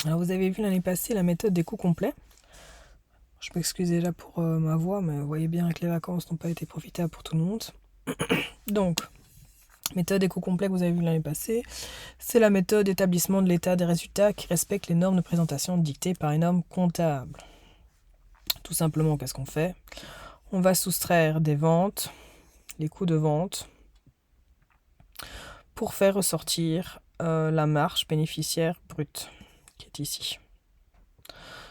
Alors vous avez vu l'année passée la méthode des coûts complets. Je m'excuse déjà pour ma voix, mais vous voyez bien que les vacances n'ont pas été profitables pour tout le monde. Donc, méthode des coûts complets que vous avez vu l'année passée, c'est la méthode d'établissement de l'état des résultats qui respecte les normes de présentation dictées par les normes comptables. Tout simplement, qu'est-ce qu'on fait? On va soustraire des ventes, les coûts de vente, pour faire ressortir la marge bénéficiaire brute qui est ici.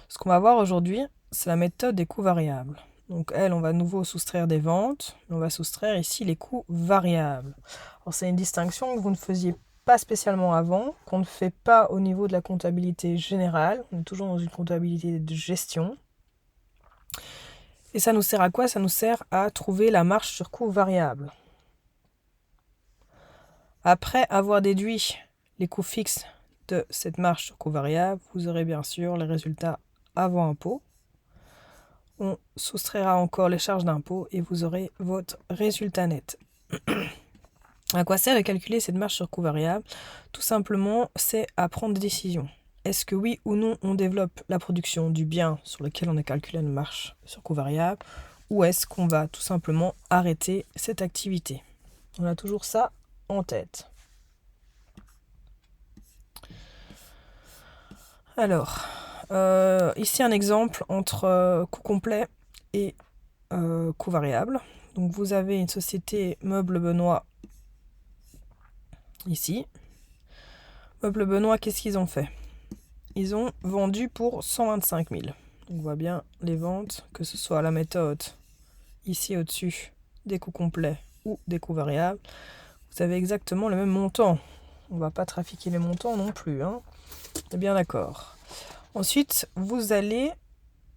Ce qu'on va voir aujourd'hui, c'est la méthode des coûts variables. Donc elle, on va à nouveau soustraire des ventes, on va soustraire ici les coûts variables. Alors c'est une distinction que vous ne faisiez pas spécialement avant, qu'on ne fait pas au niveau de la comptabilité générale, on est toujours dans une comptabilité de gestion. Et ça nous sert à quoi? Ça nous sert à trouver la marge sur coûts variables. Après avoir déduit les coûts fixes de cette marge sur coûts variables, vous aurez bien sûr les résultats avant impôt. On soustraira encore les charges d'impôt et vous aurez votre résultat net. À quoi sert de calculer cette marge sur coût variable? Tout simplement, c'est à prendre des décisions. Est-ce que oui ou non on développe la production du bien sur lequel on a calculé une marge sur coût variable, ou est-ce qu'on va tout simplement arrêter cette activité? On a toujours ça en tête. Alors, ici un exemple entre coût complet et coût variable. Donc vous avez une société Meubles Benoît ici. Meubles Benoît, qu'est-ce qu'ils ont fait? Ils ont vendu pour 125 000. On voit bien les ventes, que ce soit la méthode ici au-dessus des coûts complets ou des coûts variables. Vous avez exactement le même montant. On ne va pas trafiquer les montants non plus. On est bien d'accord. Ensuite, vous allez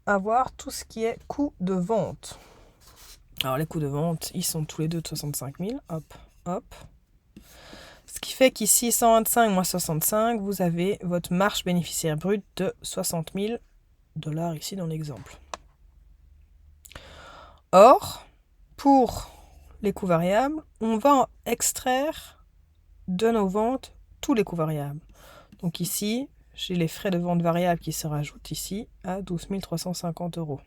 avoir tout ce qui est coût de vente. Alors les coûts de vente, ils sont tous les deux de 65 000. Hop, hop. Ce qui fait qu'ici, 125 moins 65, vous avez votre marge bénéficiaire brute de 60 000 $ ici dans l'exemple. Or, pour les coûts variables, on va extraire de nos ventes tous les coûts variables. Donc ici, j'ai les frais de vente variables qui se rajoutent ici à 12 350 €.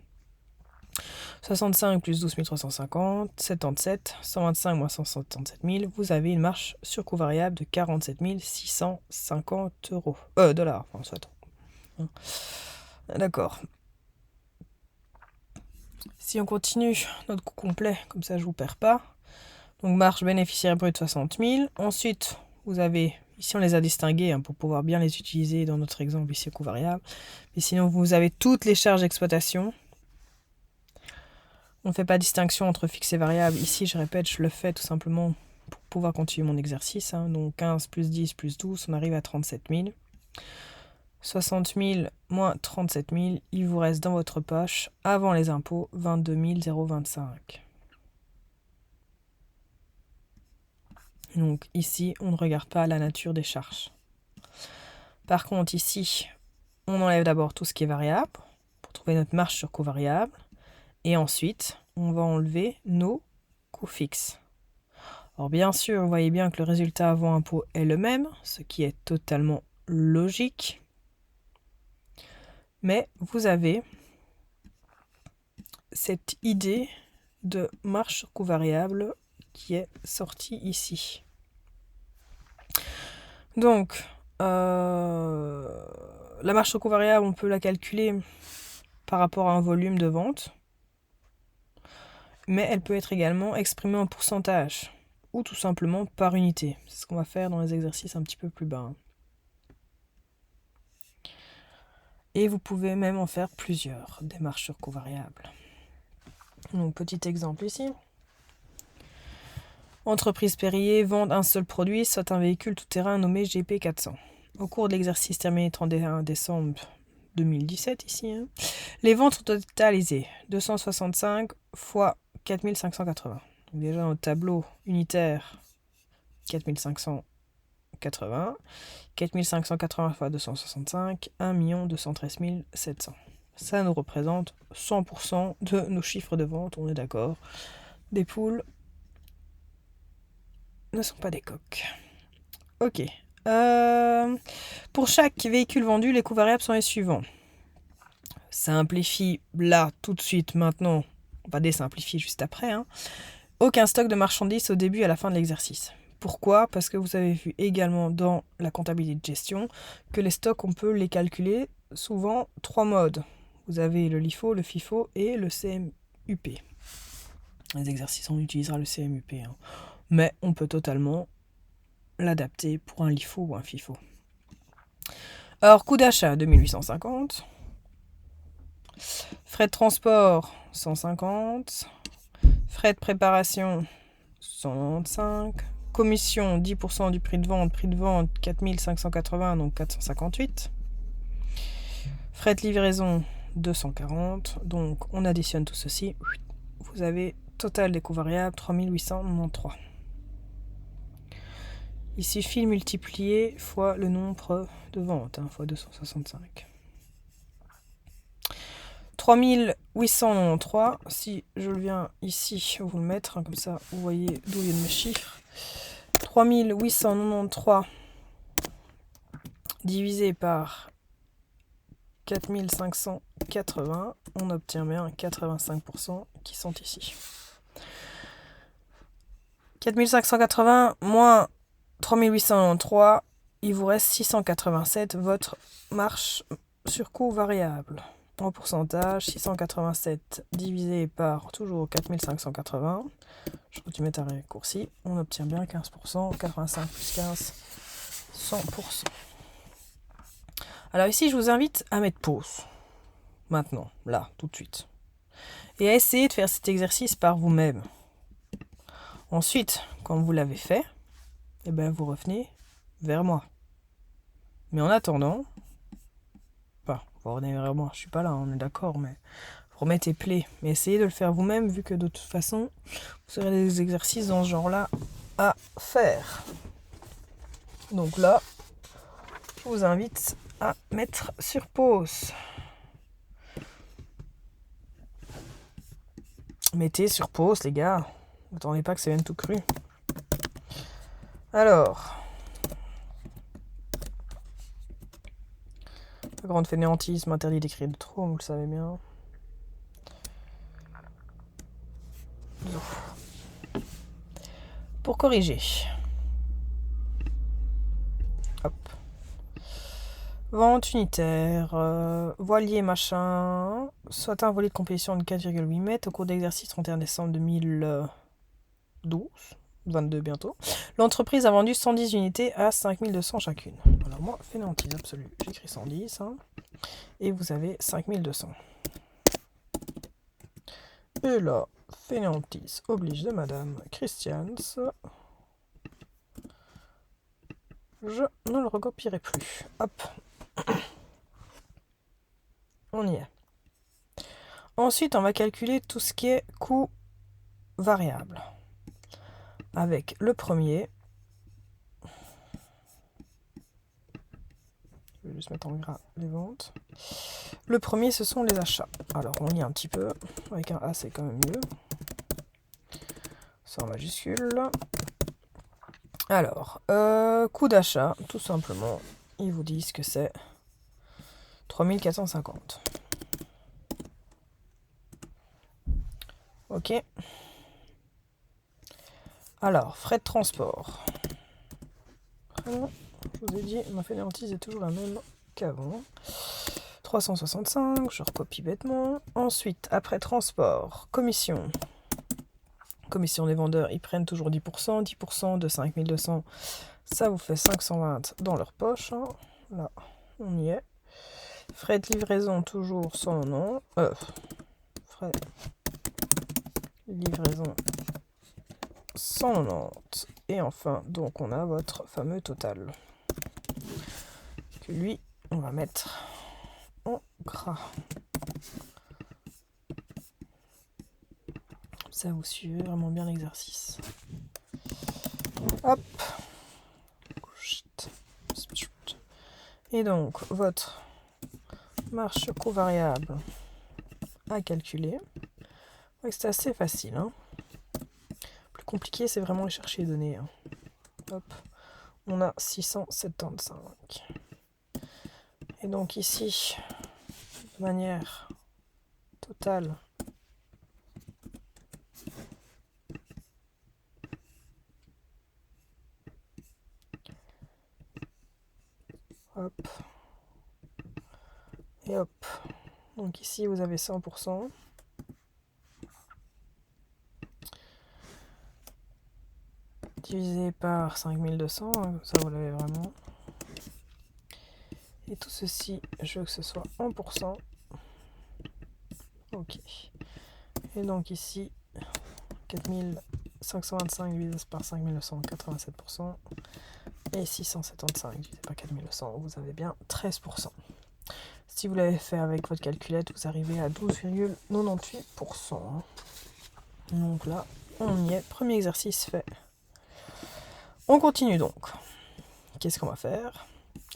65 plus 12 350, 77, 125 moins 177 000, vous avez une marge sur coût variable de 47 650 $. Enfin, soit. D'accord. Si on continue notre coût complet, comme ça je ne vous perds pas. Donc marge bénéficiaire brute 60 000. Ensuite, vous avez, ici on les a distingués pour pouvoir bien les utiliser dans notre exemple ici au coût variable. Mais sinon, vous avez toutes les charges d'exploitation. On ne fait pas distinction entre fixe et variable. Ici, je répète, je le fais tout simplement pour pouvoir continuer mon exercice. Donc 15 plus 10 plus 12, on arrive à 37 000. 60 000 moins 37 000, il vous reste dans votre poche, avant les impôts, 22 025. Donc ici, on ne regarde pas la nature des charges. Par contre, ici, on enlève d'abord tout ce qui est variable, pour trouver notre marge sur coût variable. Et ensuite, on va enlever nos coûts fixes. Alors bien sûr, vous voyez bien que le résultat avant impôt est le même, ce qui est totalement logique. Mais vous avez cette idée de marge sur coût variable qui est sortie ici. Donc, la marge sur coût variable, on peut la calculer par rapport à un volume de vente, mais elle peut être également exprimée en pourcentage ou tout simplement par unité. C'est ce qu'on va faire dans les exercices un petit peu plus bas. Et vous pouvez même en faire plusieurs, des marges sur coût variable. Donc, petit exemple ici. Entreprise Perrier vend un seul produit, soit un véhicule tout-terrain nommé GP400. Au cours de l'exercice terminé le 31 décembre 2017, ici, les ventes sont totalisées 265 fois 4580. Donc déjà, dans le tableau unitaire, 4580. 4580 fois 265, 1 213 700. Ça nous représente 100% de nos chiffres de vente, on est d'accord. Des poules ne sont pas des coqs. Ok, Pour chaque véhicule vendu, les coûts variables sont les suivants. Simplifie là, tout de suite, maintenant. On va désimplifier juste après. Aucun stock de marchandises au début et à la fin de l'exercice. Pourquoi ? Parce que vous avez vu également dans la comptabilité de gestion que les stocks, on peut les calculer souvent 3 modes. Vous avez le LIFO, le FIFO et le CMUP. Les exercices, on utilisera le CMUP. Mais on peut totalement l'adapter pour un LIFO ou un FIFO. Alors, coût d'achat, 2850. Frais de transport, 150. Frais de préparation, 195. Commission, 10% du prix de vente 4580, donc 458. Frais de livraison, 240. Donc, on additionne tout ceci. Vous avez total des coûts variables, 3893. Il suffit de multiplier fois le nombre de ventes, fois 265. 3893, si je viens ici vous le mettre, comme ça vous voyez d'où viennent mes chiffres. 3893 divisé par 4580, on obtient bien 85% qui sont ici. 4580 moins 3893, il vous reste 687, votre marge sur coût variable. En pourcentage, 687 divisé par toujours 4580, je peux mettre un raccourci, on obtient bien 15%, 85 plus 15, 100%. Alors ici, je vous invite à mettre pause, maintenant, là, tout de suite, et à essayer de faire cet exercice par vous-même. Ensuite, quand vous l'avez fait, vous revenez vers moi. Mais en attendant, vous revenez vers moi, je suis pas là, on est d'accord, mais vous remettez play. Mais essayez de le faire vous-même, vu que de toute façon, vous aurez des exercices dans ce genre-là à faire. Donc là, je vous invite à mettre sur pause. Mettez sur pause, les gars. N'attendez pas que ça vienne tout cru. Alors, la grande fainéantise m'interdit d'écrire de trop, vous le savez bien. Pour corriger. Hop. Vente unitaire, voilier machin, soit un voilier de compétition de 4,8 mètres au cours d'exercice 31 décembre 2012, 22 bientôt. L'entreprise a vendu 110 unités à 5200 chacune. Alors moi, fainéantise absolue, j'écris 110, et vous avez 5200. Et là, fainéantise oblige de Madame Christians. Je ne le recopierai plus. Hop. On y est. Ensuite, on va calculer tout ce qui est coût variable. Avec le premier. Je vais juste mettre en gras les ventes. Le premier, ce sont les achats. Alors, on y est un petit peu. Avec un A, c'est quand même mieux. C'est en majuscule. Alors, coût d'achat, tout simplement. Ils vous disent que c'est 3450. Ok. Alors, frais de transport. Je vous ai dit, ma fainéantise est toujours la même qu'avant. 365, je recopie bêtement. Ensuite, après transport, commission. Commission des vendeurs, ils prennent toujours 10%. 10% de 5200, ça vous fait 520 dans leur poche. Là, on y est. Frais de livraison, toujours 190. Frais de livraison, 190. Et enfin, donc on a votre fameux total. Que lui, on va mettre en gras. Ça, vous suivez vraiment bien l'exercice. Hop. Et donc, votre marge sur coût variable à calculer. C'est assez facile. Plus compliqué, c'est vraiment aller chercher les données. Hop. on a 675. Et donc ici, de manière totale, hop, et hop. Donc ici, vous avez 100%. Divisé par 5200, hein, comme ça vous l'avez vraiment. Et tout ceci, je veux que ce soit en pourcent. Ok. Et donc ici, 4525 divisé par 5900, 87%. Et 675 divisé par 4900, vous avez bien 13%. Si vous l'avez fait avec votre calculette, vous arrivez à 12,98%. Donc là, on y est. Premier exercice fait. On continue donc. Qu'est-ce qu'on va faire?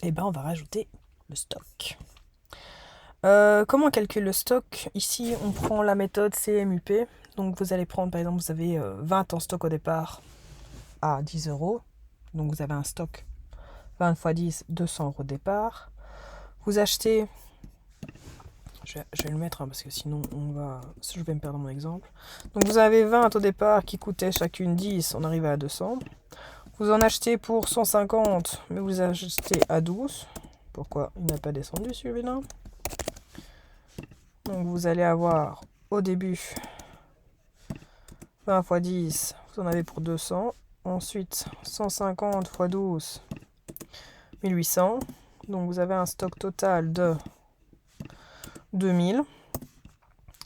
Eh ben, on va rajouter le stock. Comment on calcule le stock? Ici, on prend la méthode CMUP. Donc, vous allez prendre, par exemple, vous avez 20 en stock au départ à 10 €. Donc, vous avez un stock 20 x 10, 200 € au départ. Vous achetez... Je vais le mettre, hein, parce que sinon, je vais me perdre dans mon exemple. Donc, vous avez 20 au départ qui coûtaient chacune 10. On arrivait à 200. Vous en achetez pour 150, mais vous achetez à 12. Pourquoi il n'a pas descendu celui-là? Donc vous allez avoir au début 20 x 10, vous en avez pour 200. Ensuite 150 x 12, 1800. Donc vous avez un stock total de 2000.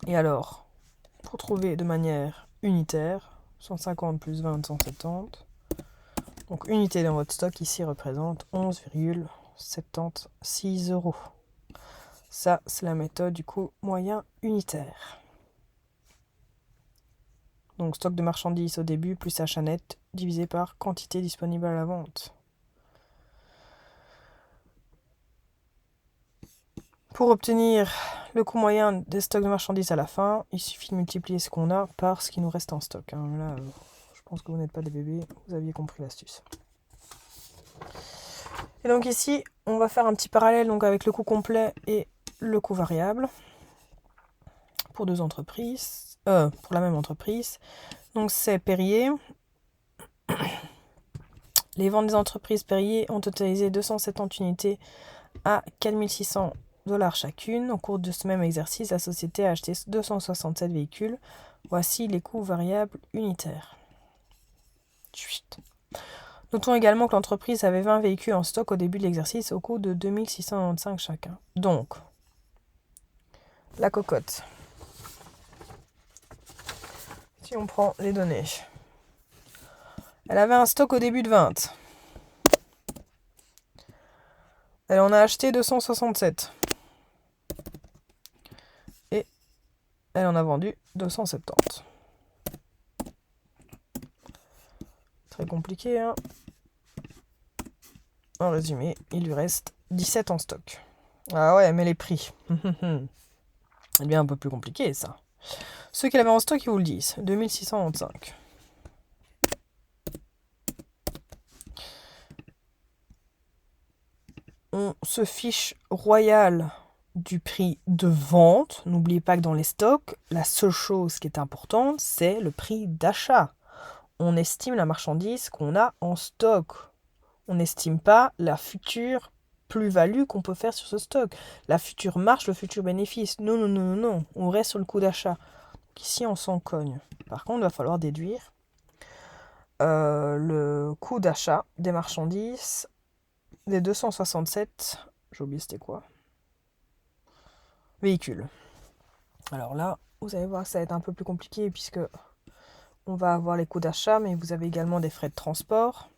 Et alors, pour trouver de manière unitaire, 150 plus 20, 170. Donc unité dans votre stock ici représente 11,76 €. Ça, c'est la méthode du coût moyen unitaire. Donc stock de marchandises au début plus achat net divisé par quantité disponible à la vente. Pour obtenir le coût moyen des stocks de marchandises à la fin, il suffit de multiplier ce qu'on a par ce qui nous reste en stock. Hein. Là, je pense que vous n'êtes pas des bébés, vous aviez compris l'astuce. Et donc ici, on va faire un petit parallèle donc, avec le coût complet et le coût variable pour deux entreprises, pour la même entreprise. Donc c'est Perrier. Les ventes des entreprises Perrier ont totalisé 270 unités à 4600 $ chacune. Au cours de ce même exercice, la société a acheté 267 véhicules. Voici les coûts variables unitaires. Chut. Notons également que l'entreprise avait 20 véhicules en stock au début de l'exercice au coût de 2695 chacun. Donc, la cocotte. Si on prend les données. Elle avait un stock au début de 20. Elle en a acheté 267. Et elle en a vendu 270. Très compliqué, hein. En résumé, il lui reste 17 en stock. Ah ouais, mais les prix. C'est bien un peu plus compliqué, ça. Ceux qu'elle avait en stock, ils vous le disent. 2625. On se fiche royal du prix de vente. N'oubliez pas que dans les stocks, la seule chose qui est importante, c'est le prix d'achat. On estime la marchandise qu'on a en stock. On n'estime pas la future plus-value qu'on peut faire sur ce stock. La future marge, le futur bénéfice. Non, non, non, non, non. On reste sur le coût d'achat. Ici, on s'en cogne. Par contre, il va falloir déduire le coût d'achat des marchandises des 267, j'ai oublié c'était quoi, véhicules. Alors là, vous allez voir que ça va être un peu plus compliqué puisque on va avoir les coûts d'achat, mais vous avez également des frais de transport,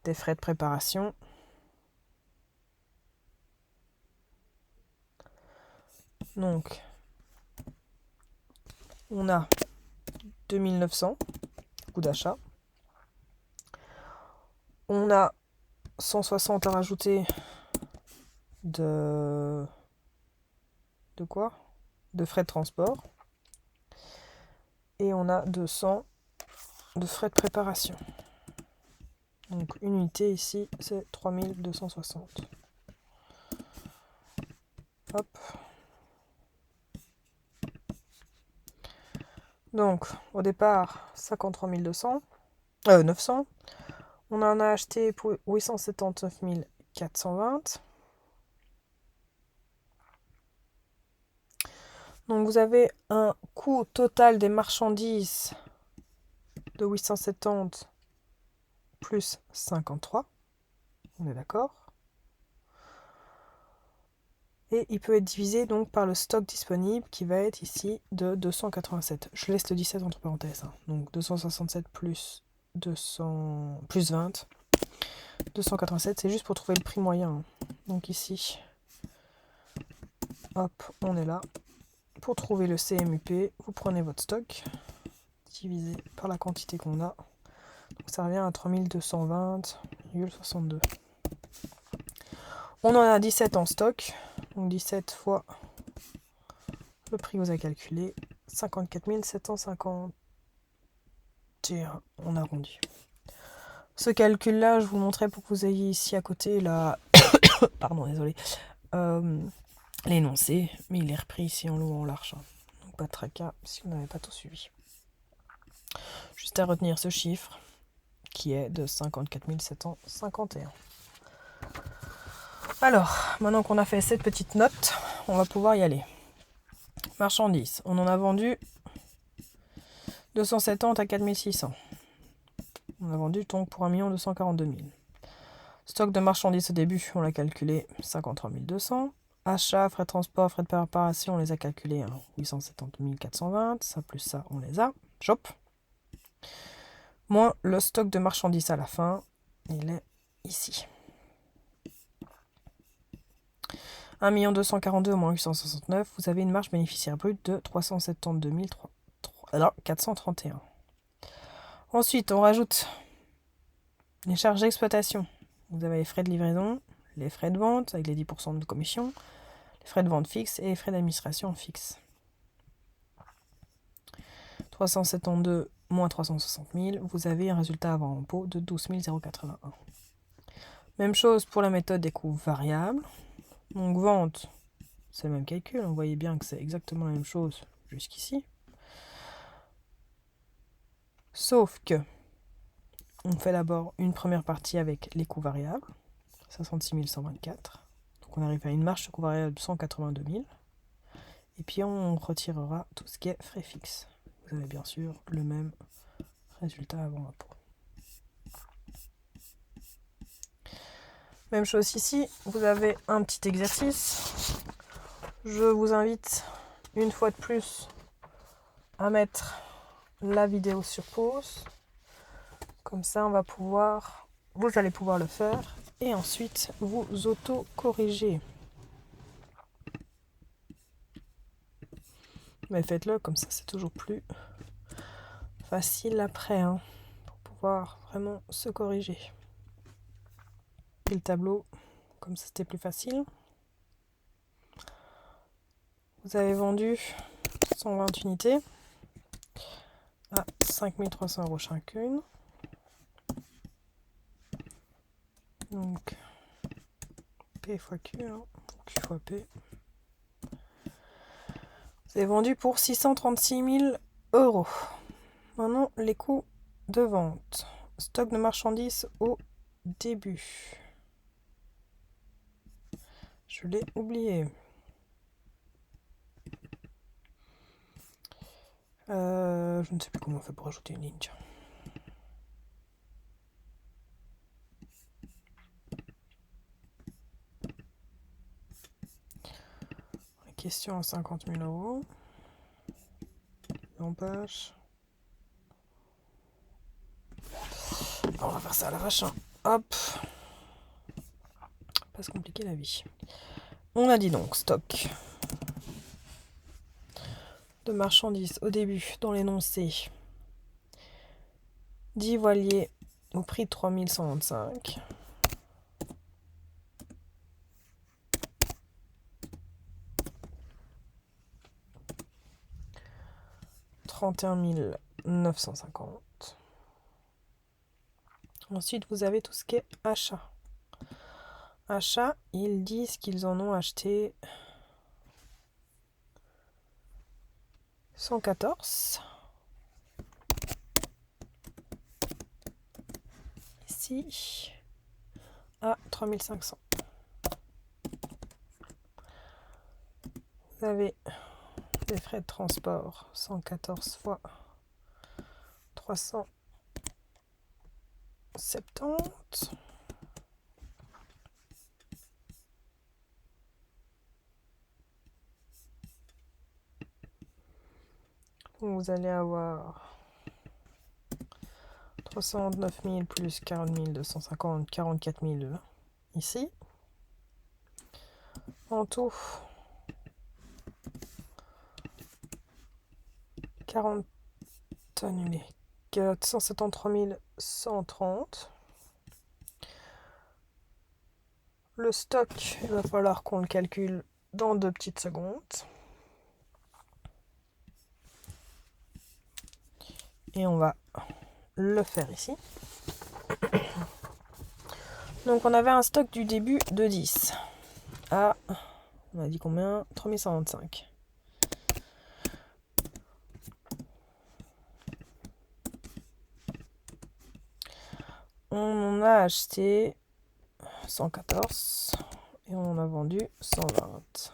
des frais de préparation, donc on a 2900 coûts d'achat, on a 160 à rajouter de quoi? De frais de transport. Et on a 200 de frais de préparation. Donc une unité ici, c'est 3260. Hop. Donc au départ, 53 200. 900. On en a acheté pour 879 420. Donc vous avez un coût total des marchandises de 870 plus 53. On est d'accord. Et il peut être divisé donc par le stock disponible qui va être ici de 287. Je laisse le 17 entre parenthèses. Donc 267 plus 200 plus 20. 287, c'est juste pour trouver le prix moyen. Donc ici, hop, on est là. Pour trouver le CMUP, vous prenez votre stock, divisé par la quantité qu'on a. Donc ça revient à 3220,62. On en a 17 en stock. Donc 17 fois le prix que vous avez calculé, 54 751. On arrondit. Ce calcul-là, je vous le montrais pour que vous ayez ici à côté la... Pardon, désolé. L'énoncé, mais il est repris ici en long en large. Donc pas de tracas si vous n'avez pas tout suivi. Juste à retenir ce chiffre qui est de 54 751. Alors, maintenant qu'on a fait cette petite note, on va pouvoir y aller. Marchandises, on en a vendu 270 à 4600. On a vendu donc pour 1 242 000. Stock de marchandises au début, on l'a calculé 53 200. Achat, frais de transport, frais de préparation, on les a calculés 870 420. Ça plus ça, on les a. Chop. Moins le stock de marchandises à la fin, il est ici. 1 242 moins 869, vous avez une marge bénéficiaire brute de 372 431. Ensuite, on rajoute les charges d'exploitation. Vous avez les frais de livraison, les frais de vente avec les 10% de commission, les frais de vente fixes et les frais d'administration fixes. 372 moins 360 000, vous avez un résultat avant impôt de 12 081. Même chose pour la méthode des coûts variables. Donc vente, c'est le même calcul, vous voyez bien que c'est exactement la même chose jusqu'ici. Sauf que on fait d'abord une première partie avec les coûts variables, 66 124. Donc on arrive à une marge de coûts variables de 182 000. Et puis on retirera tout ce qui est frais fixes. Vous avez bien sûr le même résultat avant impôt. Même chose ici, vous avez un petit exercice. Je vous invite une fois de plus à mettre la vidéo sur pause. Comme ça, vous allez pouvoir le faire et ensuite vous auto-corriger. Mais faites-le, comme ça c'est toujours plus facile après, pour pouvoir vraiment se corriger. Et le tableau, comme ça c'était plus facile. Vous avez vendu 120 unités à 5 300 € chacune. Donc P fois Q, Q fois P. Vous avez vendu pour 636 000 €. Maintenant, les coûts de vente. Stock de marchandises au début. Je l'ai oublié. Je ne sais plus comment on fait pour ajouter une ligne. La question à 50 000 €. Lampage. On va faire ça à l'arrache. Hop. Pas se compliquer la vie. On a dit donc stock de marchandises au début dans l'énoncé 10 voiliers au prix de 3125. 31 950. Ensuite, vous avez tout ce qui est achat. Achat, ils disent qu'ils en ont acheté 114. Ici, à 3500. Vous avez des frais de transport, 114 fois 370. Vous allez avoir 329 000 plus 40 250, 44 000 ici. En tout, 40 annulé. 173 130. Le stock, il va falloir qu'on le calcule dans 2 petites secondes. Et on va le faire ici. Donc on avait un stock du début de 10 à, on a dit combien, 3125. On en a acheté 114 et on en a vendu 120.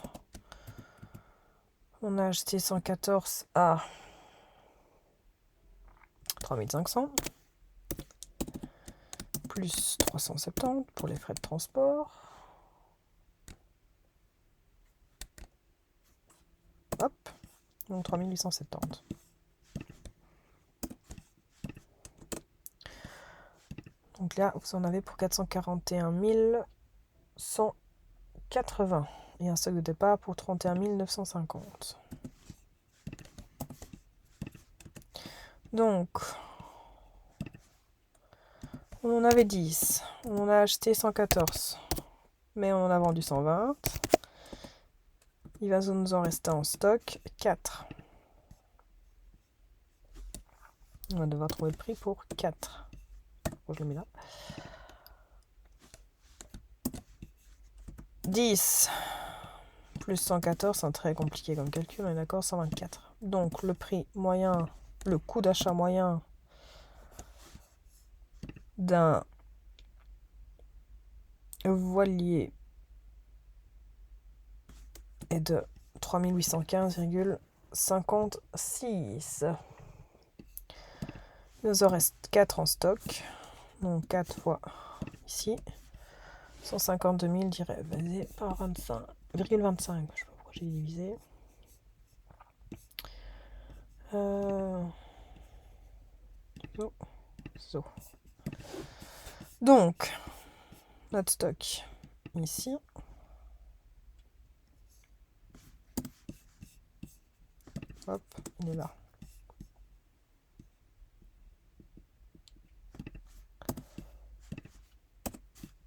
On a acheté 114 à 3500 plus 370 pour les frais de transport. Hop, donc 3870. Donc là, vous en avez pour 441 180 et un stock de départ pour 31 950. Donc, on en avait 10, on en a acheté 114, mais on en a vendu 120. Il va nous en rester en stock 4. On va devoir trouver le prix pour 4. Bon, je le mets là. 10 plus 114, c'est très compliqué comme calcul, on est d'accord, 124. Donc le prix moyen, le coût d'achat moyen d'un voilier est de 3815,56. Il nous en reste 4 en stock. Donc 4 fois ici. 152 000 divisé par 25,25. Je sais pas pourquoi j'ai divisé. Donc, notre stock ici. Hop, il est là.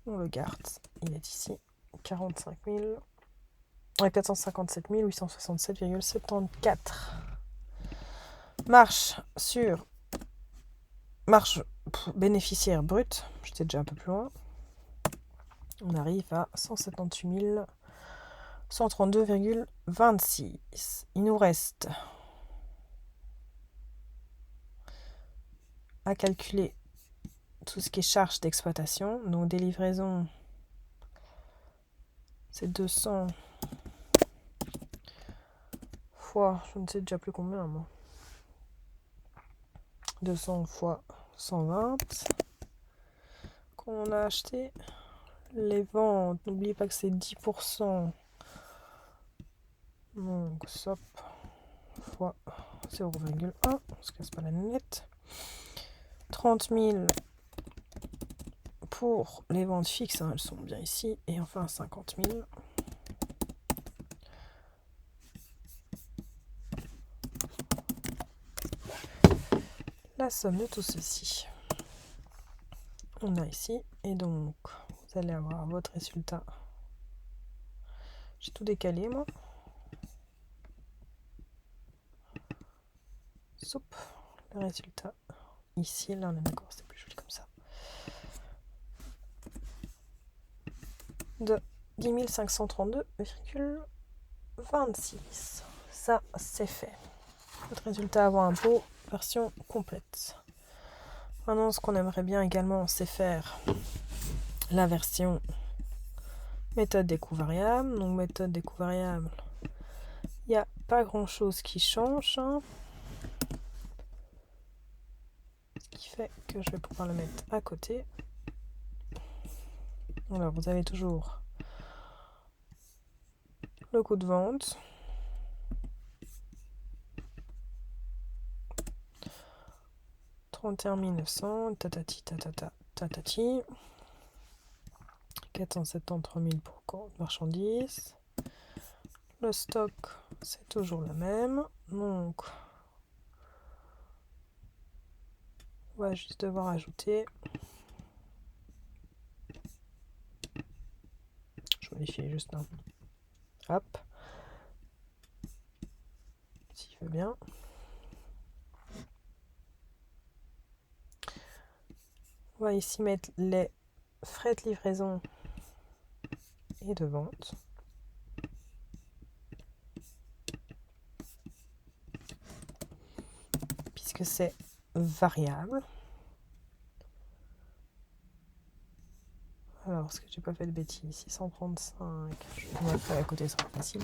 On le garde. Il est ici. 45 000. 457 867,74. Marche sur marge bénéficiaire brute. J'étais déjà un peu plus loin. On arrive à 178 132,26. Il nous reste à calculer tout ce qui est charge d'exploitation. Donc des livraisons, c'est 200 fois, je ne sais déjà plus combien moi. 200 fois 120 qu'on a acheté. Les ventes, n'oubliez pas que c'est 10%. Donc SOP fois 0,1, on se casse pas la nette. 30 000 pour les ventes fixes, hein, elles sont bien ici. Et enfin 50 000. La somme de tout ceci. On a ici. Et donc, vous allez avoir votre résultat. J'ai tout décalé, moi. Soup. Le résultat. Ici, là, on est d'accord, c'est plus joli comme ça. de 10 532,26. Ça, c'est fait. Votre résultat avant impôt, version complète. Maintenant, ce qu'on aimerait bien également, c'est faire la version méthode des coûts variables. Donc, méthode des coûts variables, il n'y a pas grand-chose qui change. Ce qui fait que je vais pouvoir le mettre à côté. Alors, vous avez toujours le coût de vente, $31 900, tatati tatata tatati, 473 000 pour marchandises. Le stock, c'est toujours le même. Donc, on va juste devoir ajouter. Je modifie juste un. Hop. S'il veut bien. On va ici mettre les frais de livraison et de vente. Puisque c'est variable. Alors, est-ce que j'ai pas fait de bêtises? 635. Je vais mettre à côté, ça sera facile.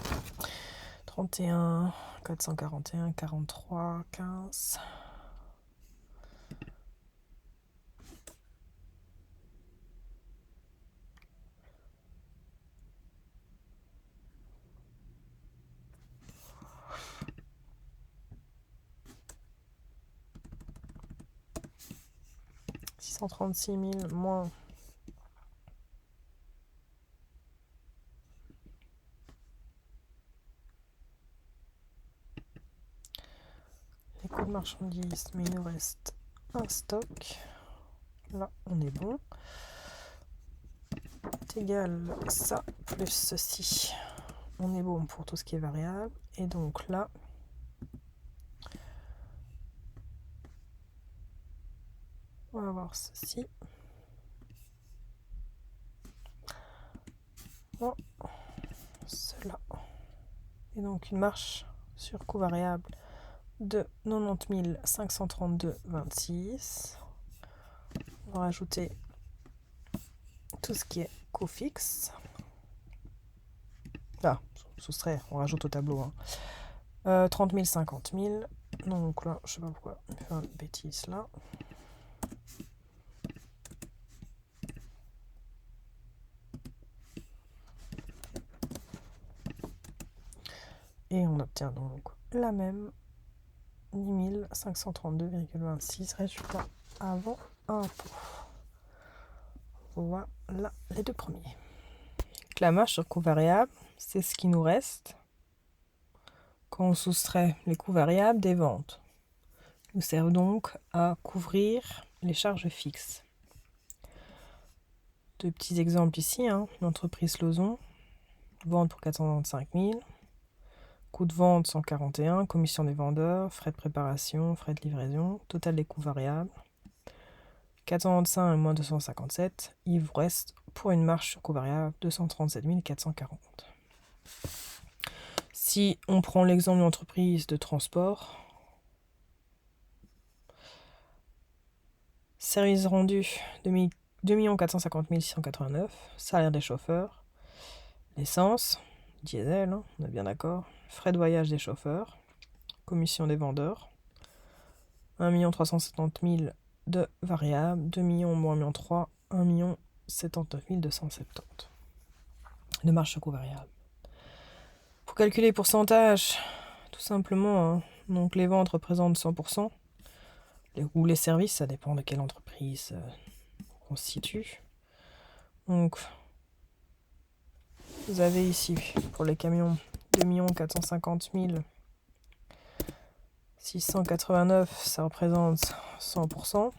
31, 441, 43, 15. $636 000 moins les coûts de marchandises, mais il nous reste un stock. Là, on est bon. C'est égal ça plus ceci. On est bon pour tout ce qui est variable. Et donc là, on va avoir ceci. Bon, cela. Et donc une marche sur coût variable de 90 532,26. On va rajouter tout ce qui est coût fixe. Là, soustraire, on rajoute au tableau. 30 000, 50 000. Donc là, je sais pas pourquoi je fais une bêtise là. Et on obtient donc la même 10 532,26 résultat avant impôt. Voilà les deux premiers. La marge sur coût variable, c'est ce qui nous reste quand on soustrait les coûts variables des ventes. Nous sert donc à couvrir les charges fixes. Deux petits exemples ici. L'entreprise Lozon, vente pour 495 000, coût de vente 141, commission des vendeurs, frais de préparation, frais de livraison, total des coûts variables 425 et moins 257. Il vous reste pour une marge sur coût variable 237 440. Si on prend l'exemple d'une entreprise de transport, service rendu 2 450 689, salaire des chauffeurs, l'essence, diesel, on est bien d'accord, frais de voyage des chauffeurs, commission des vendeurs, 1 370 000 de variables, 2 millions moins 1 million 79 270 de marge sur coût variable. Pour calculer les pourcentages, tout simplement, donc les ventes représentent 100%, ou les services, ça dépend de quelle entreprise on constitue. Donc, vous avez ici, pour les camions, 2 450 689, ça représente 100%.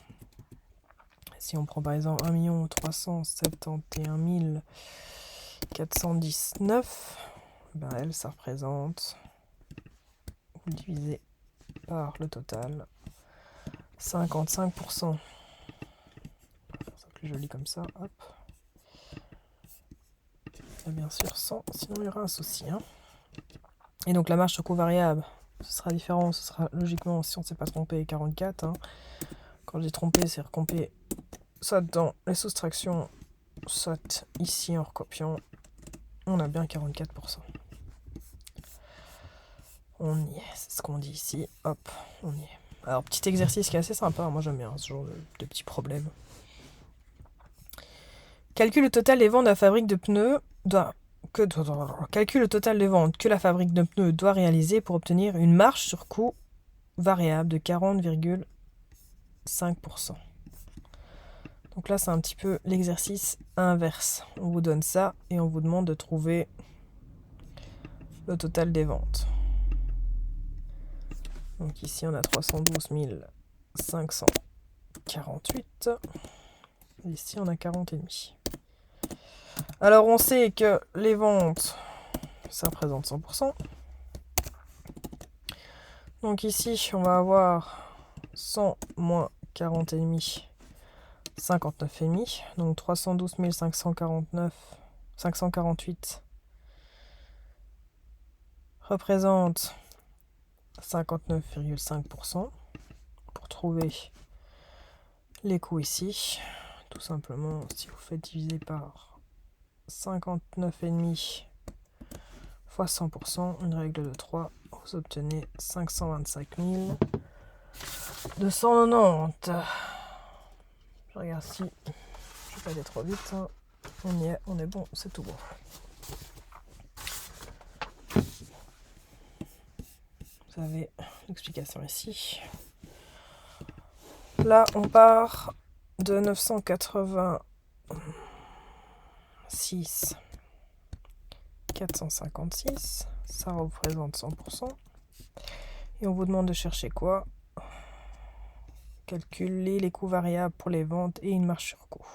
Si on prend par exemple 1 371 419, ben elle, ça représente, divisé par le total, 55%. C'est plus joli comme ça, hop. Et bien sûr 100, sinon il y aura un souci. Hein. Et donc la marge sur coût variable, ce sera différent. Ce sera logiquement, si on ne s'est pas trompé, 44. Hein. Quand j'ai trompé, c'est recompé soit dans les soustractions, soit ici en recopiant. On a bien 44%. On y est, c'est ce qu'on dit ici. Hop, on y est. Alors, petit exercice qui est assez sympa. Moi, j'aime bien ce genre de petits problèmes. Calcule le total des ventes de la fabrique de pneus. Calcule le total des ventes que la fabrique de pneus doit réaliser pour obtenir une marge sur coût variable de 40,5%. Donc là, c'est un petit peu l'exercice inverse. On vous donne ça et on vous demande de trouver le total des ventes. Donc ici, on a 312 548. Ici, on a 40,5. Alors, on sait que les ventes, ça représente 100%. Donc ici, on va avoir 100 moins 40,5, 59,5. Donc 312 548 représente 59,5%. Pour trouver les coûts ici, tout simplement, si vous faites diviser par 59,5 fois 100%, une règle de 3, vous obtenez 525 290. Je regarde si je ne vais pas aller trop vite. Hein. On y est, on est bon, c'est tout bon. Vous avez l'explication ici. Là, on part de 986 456. Ça représente 100%. Et on vous demande de chercher quoi? Calculer les coûts variables pour les ventes et une marge sur coût.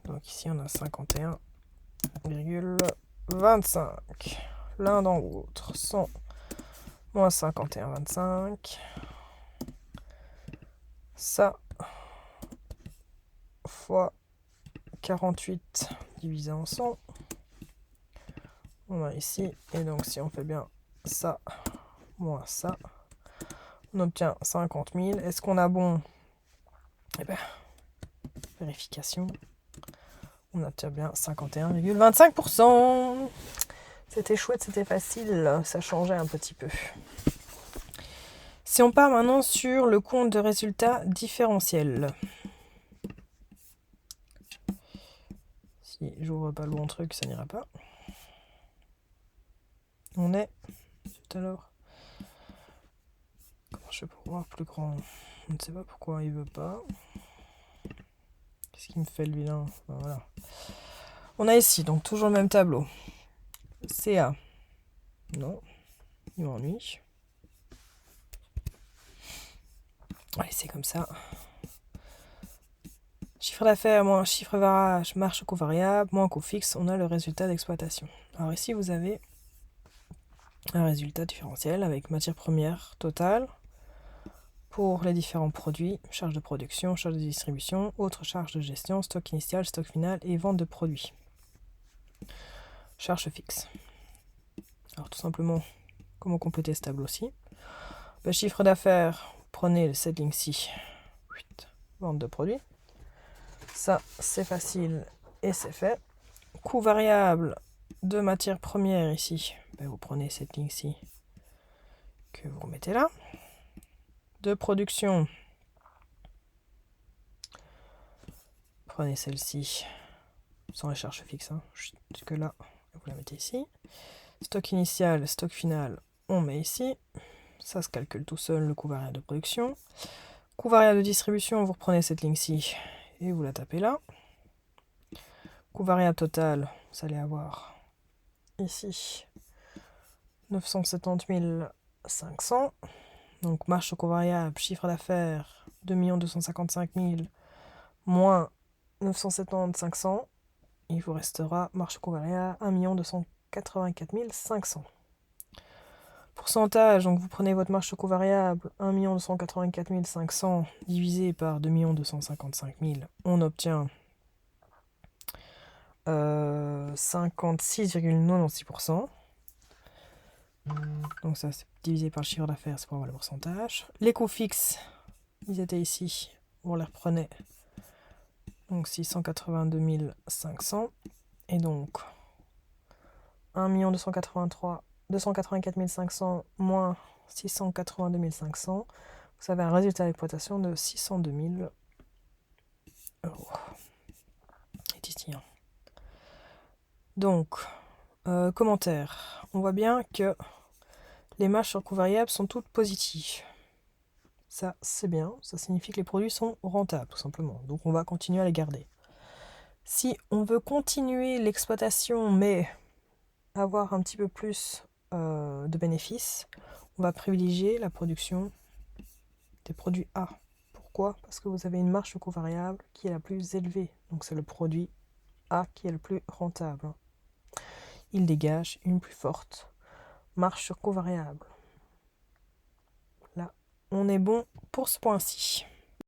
Donc ici, on a 51,25. L'un dans l'autre. 100 moins 51,25. Ça fois 48 divisé en 100. On a ici. Et donc, si on fait bien ça moins ça, on obtient 50 000. Est-ce qu'on a bon? Eh bien, vérification. On obtient bien 51,25%. C'était chouette, c'était facile. Ça changeait un petit peu. Si on part maintenant sur le compte de résultat différentiel. Si j'ouvre pas le bon truc, ça n'ira pas. On est tout à l'heure. Comment je fais pour voir plus grand? Je ne sais pas pourquoi il veut pas. Qu'est-ce qui me fait le vilain? Enfin, voilà. On a ici, donc toujours le même tableau. CA. Non, il m'ennuie. Allez, c'est comme ça. Chiffre d'affaires moins chiffre varage, marge coût variable, moins coût fixe, on a le résultat d'exploitation. Alors ici, vous avez un résultat différentiel avec matière première totale pour les différents produits, charges de production, charges de distribution, autres charges de gestion, stock initial, stock final et vente de produits. Charges fixes. Alors tout simplement, comment compléter ce tableau-ci? Le chiffre d'affaires, prenez cette ligne-ci, vente de produits. Ça, c'est facile et c'est fait. Coût variable de matière première ici. Ben, vous prenez cette ligne-ci que vous remettez là. De production. Prenez celle-ci sans les charges fixes. Hein. Jusque là, vous la mettez ici. Stock initial, stock final, on met ici. Ça se calcule tout seul, le coût variable de production. Coût variable de distribution, vous reprenez cette ligne-ci et vous la tapez là. Coût variable total, vous allez avoir ici 970 500. Donc marge sur coût variable, chiffre d'affaires 2 255 000 moins 970 500. Il vous restera marge sur coût variable 1 284 500. Pourcentage, donc vous prenez votre marge sur coût variable 1 284 500 divisé par 2 255 000. On obtient 56,96%. Donc ça, c'est divisé par le chiffre d'affaires, c'est pour avoir le pourcentage. Les coûts fixes, ils étaient ici, on les reprenait. Donc 682 500. Et donc 1 284 500 moins 682 500. Vous avez un résultat d'exploitation de 602 000 euros. Et ici, hein. Donc, commentaire. On voit bien que les marges sur coût variable sont toutes positives. Ça, c'est bien. Ça signifie que les produits sont rentables, tout simplement. Donc, on va continuer à les garder. Si on veut continuer l'exploitation, mais avoir un petit peu plus de bénéfices, on va privilégier la production des produits A. Pourquoi ? Parce que vous avez une marge sur coût variable qui est la plus élevée. Donc, c'est le produit A qui est le plus rentable. Il dégage une plus forte marge sur coût variable. Là, on est bon pour ce point-ci.